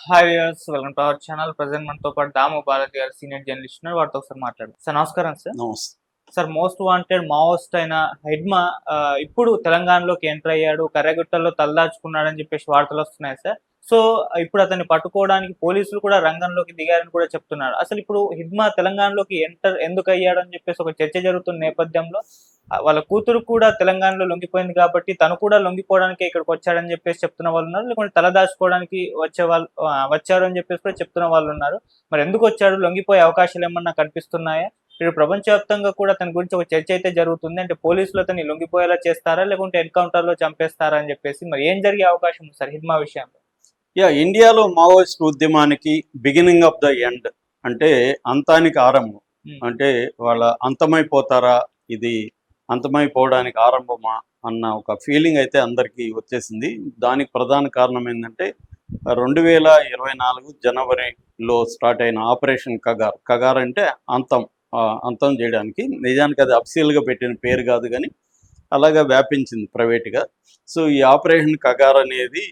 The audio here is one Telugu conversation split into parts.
Hi viewers, welcome to our channel. Present మనతో పాటు దాము భారతి గారు సీనియర్ జర్నలిస్ట్ ఉన్నారు. వారితో ఒకసారి మాట్లాడదాం. సార్ నమస్కారం సార్. నమస్తే. సార్, మోస్ట్ వాంటెడ్ మావోయిస్ట్ అయిన హిడ్మా ఇప్పుడు తెలంగాణలోకి ఎంటర్ అయ్యాడు, కర్రెగుట్టలో తలదాచుకున్నాడని చెప్పేసి వార్తలు వస్తున్నాయి సార్. సో ఇప్పుడు అతన్ని పట్టుకోవడానికి పోలీసులు కూడా రంగంలోకి దిగారని కూడా చెప్తున్నారు. అసలు ఇప్పుడు హిడ్మా తెలంగాణలోకి ఎంటర్ ఎందుకు అయ్యాడు అని చెప్పేసి ఒక చర్చ జరుగుతున్న నేపథ్యంలో వాళ్ళ కూతురు కూడా తెలంగాణలో లొంగిపోయింది కాబట్టి తను కూడా లొంగిపోవడానికి ఇక్కడికి వచ్చాడని చెప్పేసి చెప్తున్న వాళ్ళు ఉన్నారు. లేకుంటే తలదాచుకోవడానికి వచ్చారు అని చెప్పేసి కూడా చెప్తున్న వాళ్ళు ఉన్నారు. మరి ఎందుకు వచ్చాడు, లొంగిపోయే అవకాశాలు ఏమన్నా కనిపిస్తున్నాయా? ఇప్పుడు ప్రపంచవ్యాప్తంగా కూడా తన గురించి ఒక చర్చ అయితే జరుగుతుంది. అంటే పోలీసులు అతన్ని లొంగిపోయేలా చేస్తారా, లేకుంటే ఎన్కౌంటర్ లో చంపేస్తారా అని చెప్పేసి మరి ఏం జరిగే అవకాశం ఉంది సార్ హిడ్మా విషయంలో? ఇండియాలో మావోయిస్ట్ ఉద్యమానికి బిగినింగ్ ఆఫ్ ద ఎండ్ అంటే అంతానికి ఆరంభం. అంటే వాళ్ళ అంతమైపోతారా, ఇది అంతమైపోవడానికి ఆరంభమా అన్న ఒక ఫీలింగ్ అయితే అందరికీ వచ్చేసింది. దానికి ప్రధాన కారణం ఏంటంటే 2024 జనవరిలో స్టార్ట్ అయిన ఆపరేషన్ కగార్. కగార్ అంటే అంతం చేయడానికి. నిజానికి అది అఫీషియల్గా పెట్టిన పేరు కాదు, కానీ అలాగా వ్యాపించింది ప్రైవేట్గా. సో ఈ ఆపరేషన్ కగార్ అనేది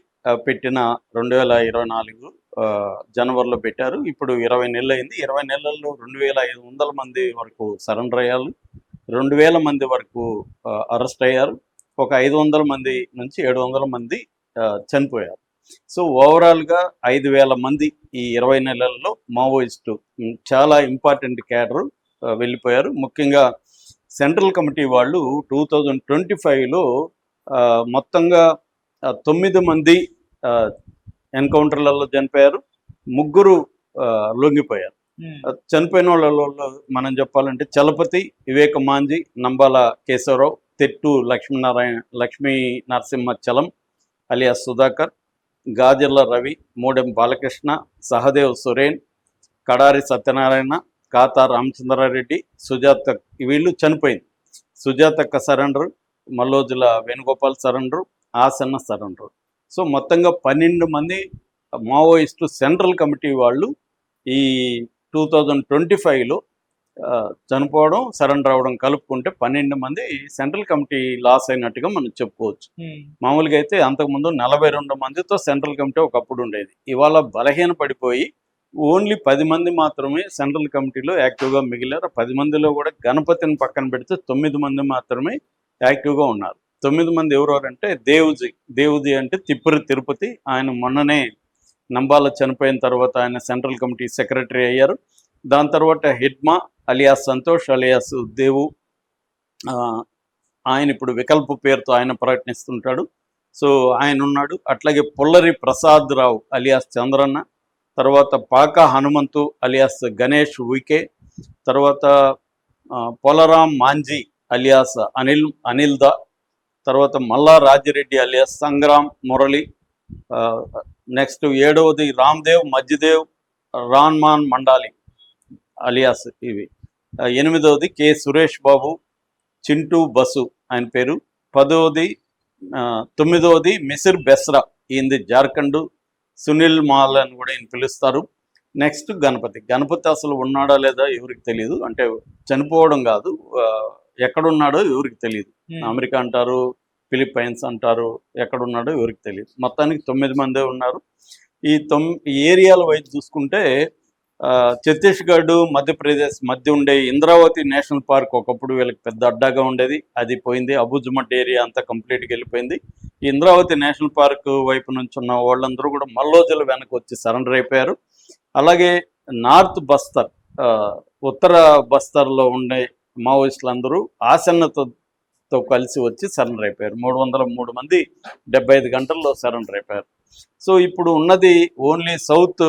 పెట్టిన 2024 జనవరిలో పెట్టారు. ఇప్పుడు 20 నెలలు అయింది. 20 నెలల్లో 2500 మంది వరకు సరెండర్ అయ్యారు, 2000 మంది వరకు అరెస్ట్ అయ్యారు, ఒక 500 మంది నుంచి 700 మంది చనిపోయారు. సో ఓవరాల్గా 5000 మంది ఈ 20 నెలల్లో మావోయిస్టు చాలా ఇంపార్టెంట్ క్యాడర్ వెళ్ళిపోయారు. ముఖ్యంగా సెంట్రల్ కమిటీ వాళ్ళు 2025లో మొత్తంగా 9 మంది ఎన్కౌంటర్లలో చనిపోయారు, 3 లొంగిపోయారు. చనిపోయిన వాళ్ళలో మనం చెప్పాలంటే చలపతి, వివేక మాంజీ, నంబాల కేశవరావు, తెట్టు లక్ష్మీ నరసింహ చలం అలియాస్ సుధాకర్, గాజర్ల రవి, మోడెం బాలకృష్ణ, సహదేవ్ సురేన్, కడారి సత్యనారాయణ, కాతా రామచంద్రారెడ్డి, సుజాత, వీళ్ళు చనిపోయింది. సుజాతక్క surrender, Mallojula Venugopal surrender, Asanna surrender. So మొత్తంగా 12 మంది మావోయిస్టు సెంట్రల్ కమిటీ వాళ్ళు ఈ 2025లో చనిపోవడం, సరెండర్ అవ్వడం కలుపుకుంటే 12 మంది సెంట్రల్ కమిటీ లాస్ అయినట్టుగా మనం చెప్పుకోవచ్చు. మామూలుగా అయితే అంతకుముందు 42 మందితో సెంట్రల్ కమిటీ ఒకప్పుడు ఉండేది. ఇవాళ బలహీన పడిపోయి ఓన్లీ 10 మంది మాత్రమే సెంట్రల్ కమిటీలో యాక్టివ్గా మిగిలారు. 10 మందిలో కూడా గణపతిని పక్కన పెడితే 9 మంది మాత్రమే యాక్టివ్గా ఉన్నారు. 9 మంది ఎవరంటే దేవుజీ అంటే తిరుపతి. ఆయన మొన్ననే నంబాల చనిపోయిన తర్వాత ఆయన సెంట్రల్ కమిటీ సెక్రటరీ అయ్యారు. దాని తర్వాత హిడ్మా అలియాస్ సంతోష్ అలియాస్ దేవు, ఆయన ఇప్పుడు వికల్ప పేరుతో ఆయన ప్రకటిస్తుంటాడు. సో ఆయన ఉన్నాడు. అట్లాగే పుల్లరి ప్రసాద్ రావు అలియాస్ చంద్రన్న, తర్వాత పాక హనుమంతు అలియాస్ గణేష్ ఉయికే, తర్వాత పొలరాం మాంజీ అలియాస్ అనిల్ దా, తర్వాత మల్లా రాజిరెడ్డి అలియాస్ సంగ్రామ్ మురళి, నెక్స్ట్ 7వది రామ్దేవ్ మజ్జిదేవ్ రాన్మాన్ మండాలి అలియాస్ ఇవి, 8వది కె సురేష్ బాబు చింటూ బసు ఆయన పేరు, 9వది మిసిర్ బెస్రా, ఈయనది జార్ఖండ్, సునీల్ మాల్ అని కూడా ఈయన పిలుస్తారు. నెక్స్ట్ గణపతి అసలు ఉన్నాడా లేదా ఎవరికి తెలియదు. అంటే చనిపోవడం కాదు, ఎక్కడున్నాడో ఎవరికి తెలియదు. అమెరికా అంటారు, ఫిలిప్పైన్స్ అంటారు, ఎక్కడున్నాడో ఎవరికి తెలియదు. మొత్తానికి 9 మందే ఉన్నారు. ఈ ఏరియాల వైపు చూసుకుంటే ఛత్తీస్గఢ్, మధ్యప్రదేశ్ మధ్య ఉండే ఇంద్రావతి నేషనల్ పార్క్ ఒకప్పుడు వీళ్ళకి పెద్ద అడ్డాగా ఉండేది, అది పోయింది. అబుజ్మట్ ఏరియా అంతా కంప్లీట్గా వెళ్ళిపోయింది. ఈ ఇంద్రావతి నేషనల్ పార్క్ వైపు నుంచి ఉన్న వాళ్ళందరూ కూడా మల్లోజుల వెనక్కి వచ్చి సరెండర్ అయిపోయారు. అలాగే నార్త్ బస్తర్, ఉత్తర బస్తర్లో ఉండే మావోయిస్టులందరూ ఆసన్నతో కలిసి వచ్చి సరెండర్ అయిపోయారు. 303 మంది 75 గంటల్లో సరెండర్ అయిపోయారు. సో ఇప్పుడు ఉన్నది ఓన్లీ సౌత్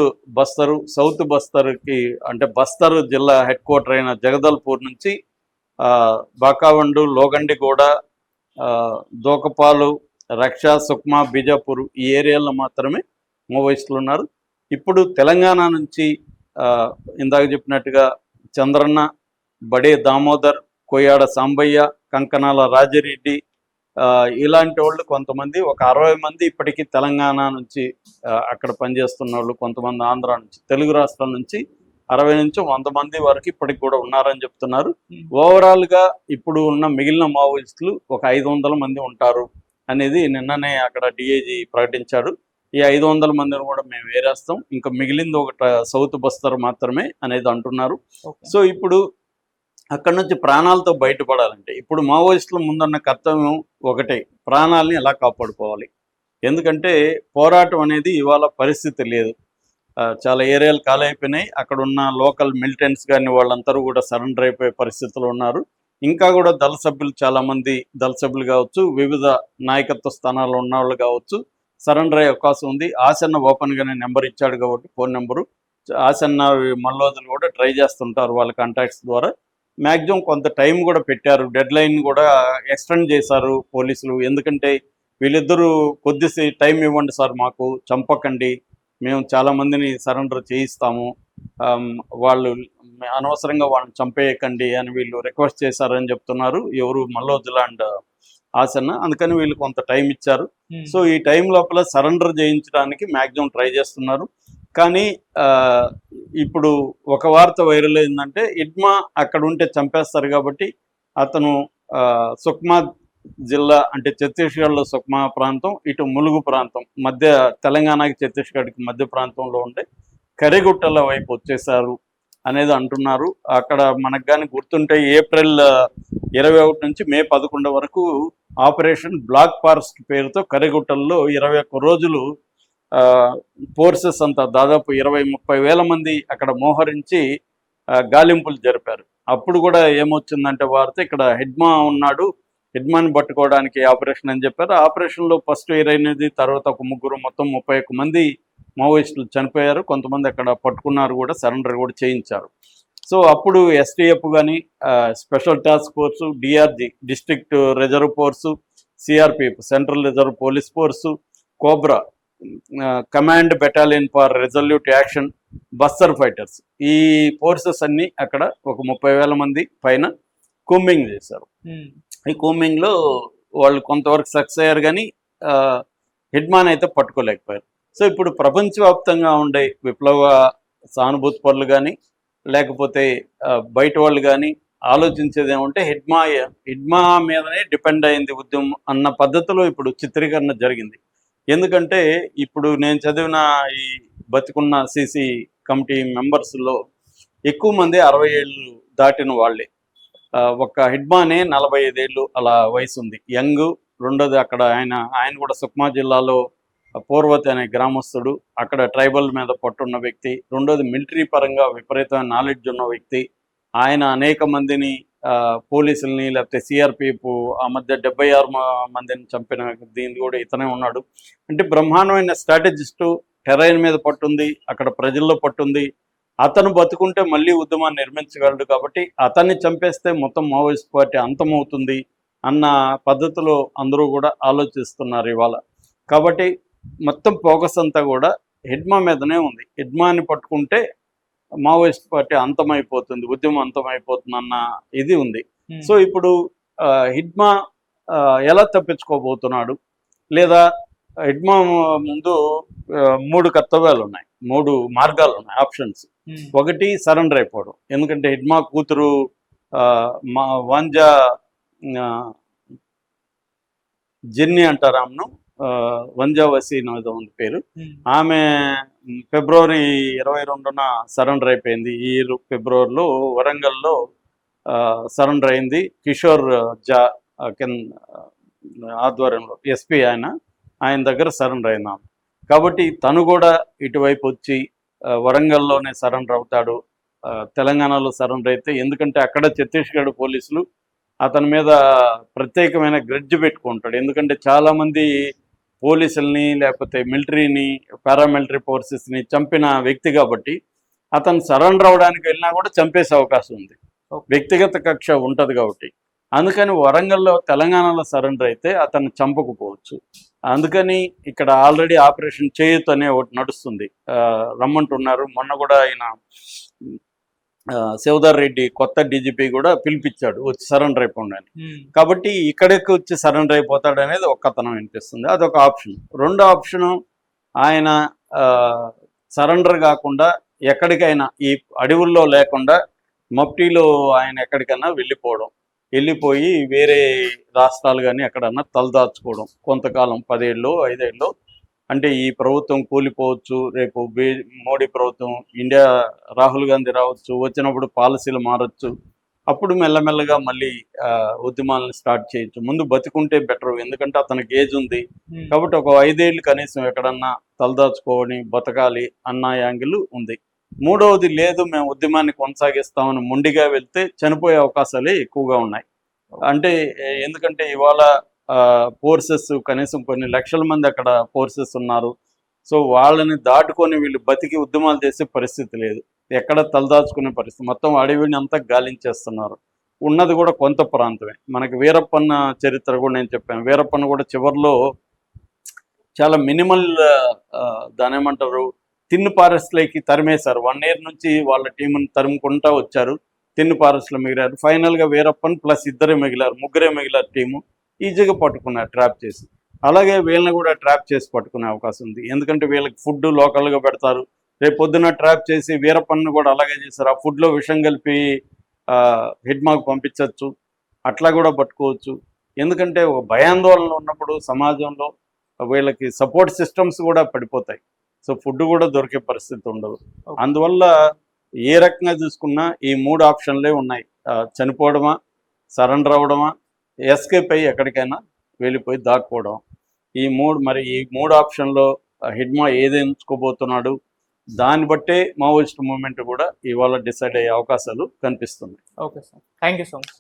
బస్తర్కి, అంటే బస్తర్ జిల్లా హెడ్ క్వార్టర్ అయిన జగదల్పూర్ నుంచి బాకావండు, లోగండిగూడ, దోకపాలు, రక్షా, సుక్మా, బీజాపూర్ ఈ ఏరియాలో మాత్రమే మావోయిస్టులు ఉన్నారు. ఇప్పుడు తెలంగాణ నుంచి ఇందాక చెప్పినట్టుగా చంద్రన్న, బడే దామోదర్, కొయ్యాడ సాంబయ్య, కంకనాల రాజిరెడ్డి, ఇలాంటి వాళ్ళు కొంతమంది, ఒక 60 మంది ఇప్పటికీ తెలంగాణ నుంచి అక్కడ పనిచేస్తున్న వాళ్ళు, కొంతమంది ఆంధ్ర నుంచి, తెలుగు రాష్ట్రాల నుంచి 60 నుంచి 100 మంది వరకు ఇప్పటికి కూడా ఉన్నారని చెప్తున్నారు. ఓవరాల్గా ఇప్పుడు ఉన్న మిగిలిన మావోయిస్టులు ఒక 500 మంది ఉంటారు అనేది నిన్ననే అక్కడ డిఐజీ ప్రకటించాడు. ఈ 500 మందిని కూడా మేము వేరేస్తాం, ఇంకా మిగిలింది ఒక సౌత్ బస్తర్ మాత్రమే అనేది అంటున్నారు. ఓకే. సో ఇప్పుడు అక్కడ నుంచి ప్రాణాలతో బయటపడాలంటే ఇప్పుడు మావోయిస్టుల ముందున్న కర్తవ్యం ఒకటే, ప్రాణాలని ఎలా కాపాడుకోవాలి. ఎందుకంటే పోరాటం అనేది ఇవాళ పరిస్థితి లేదు. చాలా ఏరియాలు ఖాళీ అయిపోయినాయి. అక్కడ ఉన్న లోకల్ మిలిటెంట్స్ కానీ వాళ్ళందరూ కూడా సరెండర్ అయిపోయే పరిస్థితులు ఉన్నారు. ఇంకా కూడా దళ సభ్యులు చాలామంది దళ సభ్యులు కావచ్చు, వివిధ నాయకత్వ స్థానాల్లో ఉన్న వాళ్ళు కావచ్చు, సరెండర్ అయ్యే అవకాశం ఉంది. ఆసన్న ఓపెన్గానే నెంబర్ ఇచ్చాడు కాబట్టి ఫోన్ నెంబరు, ఆసన్న మల్లోదులు కూడా ట్రై చేస్తుంటారు వాళ్ళ కాంటాక్ట్స్ ద్వారా. మ్యాక్సిమం కొంత టైం కూడా పెట్టారు, డెడ్ లైన్ కూడా ఎక్స్టెండ్ చేశారు పోలీసులు. ఎందుకంటే వీళ్ళిద్దరూ కొద్దిసే టైం ఇవ్వండి సార్, మాకు చంపకండి, మేము చాలామందిని సరెండర్ చేయిస్తాము, వాళ్ళు అనవసరంగా వాళ్ళని చంపేయకండి అని వీళ్ళు రిక్వెస్ట్ చేశారని చెప్తున్నారు ఎవరు, మల్లోజుల అండ్ ఆసన్న. అందుకని వీళ్ళు కొంత టైం ఇచ్చారు. సో ఈ టైం లోపల సరెండర్ చేయించడానికి మ్యాక్సిమం ట్రై చేస్తున్నారు. కానీ ఇప్పుడు ఒక వార్త వైరల్ అయిందంటే ఇడ్మా అక్కడ ఉంటే చంపేస్తారు కాబట్టి అతను సుక్మా జిల్లా అంటే ఛత్తీస్గఢ్లో సుక్మా ప్రాంతం, ఇటు ములుగు ప్రాంతం మధ్య, తెలంగాణకి ఛత్తీస్గఢ్కి మధ్య ప్రాంతంలో ఉండే కరిగుట్టల వైపు వచ్చేసారు అనేది అంటున్నారు. అక్కడ మనకు కానీ గుర్తుంటే ఏప్రిల్ 21 నుంచి మే 11 వరకు ఆపరేషన్ బ్లాక్ ఫారెస్ట్ పేరుతో కరిగుట్టల్లో 21 రోజులు ఫోర్సెస్ అంతా దాదాపు 20-30 వేల మంది అక్కడ మోహరించి గాలింపులు జరిపారు. అప్పుడు కూడా ఏమొచ్చిందంటే వార్త, ఇక్కడ హిడ్మా ఉన్నాడు, హిడ్మాని పట్టుకోవడానికి ఆపరేషన్ అని చెప్పారు. ఆపరేషన్లో ఫస్ట్ 28, తర్వాత ఒక ముగ్గురు, మొత్తం 31 మంది మావోయిస్టులు చనిపోయారు. కొంతమంది అక్కడ పట్టుకున్నారు కూడా, సరెండర్ కూడా చేయించారు. సో అప్పుడు ఎస్టీఎఫ్ కానీ, special task force, DRG district reserve force, CRPF central reserve police force, cobra command battalion for resolute action, Bastar fighters, ఈ ఫోర్సెస్ అన్నీ అక్కడ ఒక 30,000 మంది పైన కూంబింగ్ చేశారు. ఈ కూంబింగ్లో వాళ్ళు కొంతవరకు సక్సెస్ అయ్యారు కానీ హిడ్మాన్ అయితే పట్టుకోలేకపోయారు. సో ఇప్పుడు ప్రపంచవ్యాప్తంగా ఉండే విప్లవ సానుభూతి పనులు కానీ లేకపోతే బయట వాళ్ళు కానీ ఆలోచించేది ఏమంటే హిడ్మా మీదనే డిపెండ్ అయింది ఉద్యమం అన్న పద్ధతిలో ఇప్పుడు చిత్రీకరణ జరిగింది. ఎందుకంటే ఇప్పుడు నేను చదివిన ఈ బతికున్న సిసి కమిటీ మెంబర్స్లో ఎక్కువ మంది 60 ఏళ్ళు దాటిన వాళ్ళే. ఒక హిడ్మానే 45 ఏళ్ళు అలా వయసు ఉంది, యంగ్. రెండోది అక్కడ ఆయన కూడా సుక్మా జిల్లాలో పూర్వతి అనే గ్రామస్తుడు, అక్కడ ట్రైబల్ మీద పట్టున్న వ్యక్తి. రెండోది మిలిటరీ పరంగా విపరీతమైన నాలెడ్జ్ ఉన్న వ్యక్తి. ఆయన అనేక మందిని పోలీసుల్ని లేకపోతే సిఆర్పిఎఫ్ ఆ మధ్య 76 మందిని చంపిన దీని కూడా ఇతనే ఉన్నాడు. అంటే బ్రహ్మాండమైన స్ట్రాటజిస్టు, టెరైన్ మీద పట్టుంది, అక్కడ ప్రజల్లో పట్టుంది. అతను బతుకుంటే మళ్ళీ ఉద్యమాన్ని నిర్మించగలడు కాబట్టి అతన్ని చంపేస్తే మొత్తం మావోయిస్ట్ పార్టీ అంతమవుతుంది అన్న పద్ధతిలో అందరూ కూడా ఆలోచిస్తున్నారు ఇవాళ. కాబట్టి మొత్తం ఫోకస్ అంతా కూడా హిడ్మా మీదనే ఉంది. హిడ్మాని పట్టుకుంటే మావోయిస్ట్ పార్టీ అంతమైపోతుంది, ఉద్యమం అంతమైపోతుంది అన్న ఇది ఉంది. సో ఇప్పుడు హిడ్మా ఎలా తప్పించుకోబోతున్నాడు, లేదా హిడ్మా ముందు 3 కర్తవ్యాలు ఉన్నాయి, 3 మార్గాలు ఉన్నాయి, ఆప్షన్స్. ఒకటి సరెండర్ అయిపోవడం, ఎందుకంటే హిడ్మా కూతురు వాంజా జెన్నీ అంటారు ఆమెను, వంజా వసీన్ ఏదో ఉంది పేరు. ఆమె ఫిబ్రవరి 22న సరెండర్ అయిపోయింది. ఈ ఫిబ్రవరిలో వరంగల్లో సరెండర్ అయింది. కిషోర్ జా ఆధ్వర్యంలో ఎస్పీ ఆయన దగ్గర సరెండర్ అయినా. కాబట్టి తను కూడా ఇటువైపు వచ్చి వరంగల్లోనే సరెండర్ అవుతాడు, తెలంగాణలో సరెండర్ అయితే. ఎందుకంటే అక్కడ ఛత్తీస్గఢ్ పోలీసులు అతని మీద ప్రత్యేకమైన గ్రెడ్జ్ పెట్టుకుంటాడు. ఎందుకంటే చాలామంది పోలీసుల్ని లేకపోతే మిలిటరీని, పారామిలిటరీ ఫోర్సెస్ని చంపిన వ్యక్తి కాబట్టి అతను సరెండర్ అవడానికి వెళ్ళినా కూడా చంపేసే అవకాశం ఉంది, వ్యక్తిగత కక్ష ఉంటుంది కాబట్టి. అందుకని వరంగల్లో, తెలంగాణలో సరెండర్ అయితే అతన్ని చంపకపోవచ్చు. అందుకని ఇక్కడ ఆల్రెడీ ఆపరేషన్ చేయొద్దు అనే ఒకటి నడుస్తుంది, రమ్మంటున్నారు. మొన్న కూడా ఆయన శివధర్ రెడ్డి కొత్త డీజీపీ కూడా పిలిపించాడు వచ్చి సరెండర్ అయిపోండి. కాబట్టి ఇక్కడికి వచ్చి సరెండర్ అయిపోతాడు అనేది ఒక కథనం వినిపిస్తుంది. అదొక ఆప్షన్. రెండో ఆప్షను, ఆయన సరెండర్ కాకుండా ఎక్కడికైనా ఈ అడవుల్లో లేకుండా మఫ్టీలో ఆయన ఎక్కడికైనా వెళ్ళిపోయి వేరే రాష్ట్రాలు కానీ ఎక్కడన్నా తలదాచుకోవడం, కొంతకాలం 10 ఏళ్ళు 5 ఏళ్ళు అంటే ఈ ప్రభుత్వం కూలిపోవచ్చు, రేపు మోడీ ప్రభుత్వం, ఇండియా రాహుల్ గాంధీ రావచ్చు, వచ్చినప్పుడు పాలసీలు మారచ్చు, అప్పుడు మెల్లమెల్లగా మళ్ళీ ఉద్యమాలను స్టార్ట్ చేయొచ్చు. ముందు బతికుంటే బెటర్, ఎందుకంటే అతనికి ఏజ్ ఉంది కాబట్టి ఒక 5 ఏళ్ళు కనీసం ఎక్కడన్నా తలదాచుకొని బతకాలి అన్న యాంగిల్ ఉంది. మూడవది లేదు, మేము ఉద్యమాన్ని కొనసాగిస్తామని మొండిగా వెళ్తే చనిపోయే అవకాశాలే ఎక్కువగా ఉన్నాయి. అంటే ఎందుకంటే ఇవాళ ఫోర్సెస్ కనీసం కొన్ని లక్షల మంది అక్కడ ఫోర్సెస్ ఉన్నారు. సో వాళ్ళని దాటుకొని వీళ్ళు బతికి ఉద్యమాలు చేసే పరిస్థితి లేదు, ఎక్కడ తలదాచుకునే పరిస్థితి. మొత్తం అడవిని అంతా గాలించేస్తున్నారు. ఉన్నది కూడా కొంత ప్రాంతమే. మనకి వీరప్పన్న చరిత్ర కూడా నేను చెప్పాను. వీరప్పన్న కూడా చివరిలో చాలా మినిమల్ దాని ఏమంటారు తిన్ను ఫారెస్ట్లోకి తరిమేశారు. 1 year నుంచి వాళ్ళ టీంని తరుముకుంటా వచ్చారు. తిన్ను ఫారెస్ట్లో మిగిలారు. ఫైనల్గా వీరప్పన్ ప్లస్ ఇద్దరే మిగిలారు, ముగ్గురే మిగిలారు టీము. ఈజీగా పట్టుకున్నారు ట్రాప్ చేసి. అలాగే వీళ్ళని కూడా ట్రాప్ చేసి పట్టుకునే అవకాశం ఉంది, ఎందుకంటే వీళ్ళకి ఫుడ్ లోకల్గా పెడతారు. రేపు పొద్దున ట్రాప్ చేసి వీరప్పన్ను కూడా అలాగే చేశారు. ఆ ఫుడ్లో విషం కలిపి హిడ్మాకు పంపించవచ్చు, అట్లా కూడా పట్టుకోవచ్చు. ఎందుకంటే ఒక భయాందోళన ఉన్నప్పుడు సమాజంలో వీళ్ళకి సపోర్ట్ సిస్టమ్స్ కూడా పడిపోతాయి. సో ఫుడ్ కూడా దొరికే పరిస్థితి ఉండదు. అందువల్ల ఏ రకంగా చూసుకున్నా ఈ 3 ఆప్షన్లే ఉన్నాయి. చనిపోవడమా, సరెండర్ అవ్వడమా, ఎస్కేప్ అయ్యి ఎక్కడికైనా వెళ్ళిపోయి దాక్కోవడం. ఈ 3 ఆప్షన్లో హిడ్మా ఏది ఎంచుకోబోతున్నాడు, దాన్ని బట్టే మావోయిస్ట్ మూవ్మెంట్ కూడా ఇవాళ డిసైడ్ అయ్యే అవకాశాలు కనిపిస్తున్నాయి. Okay sir, thank you so much.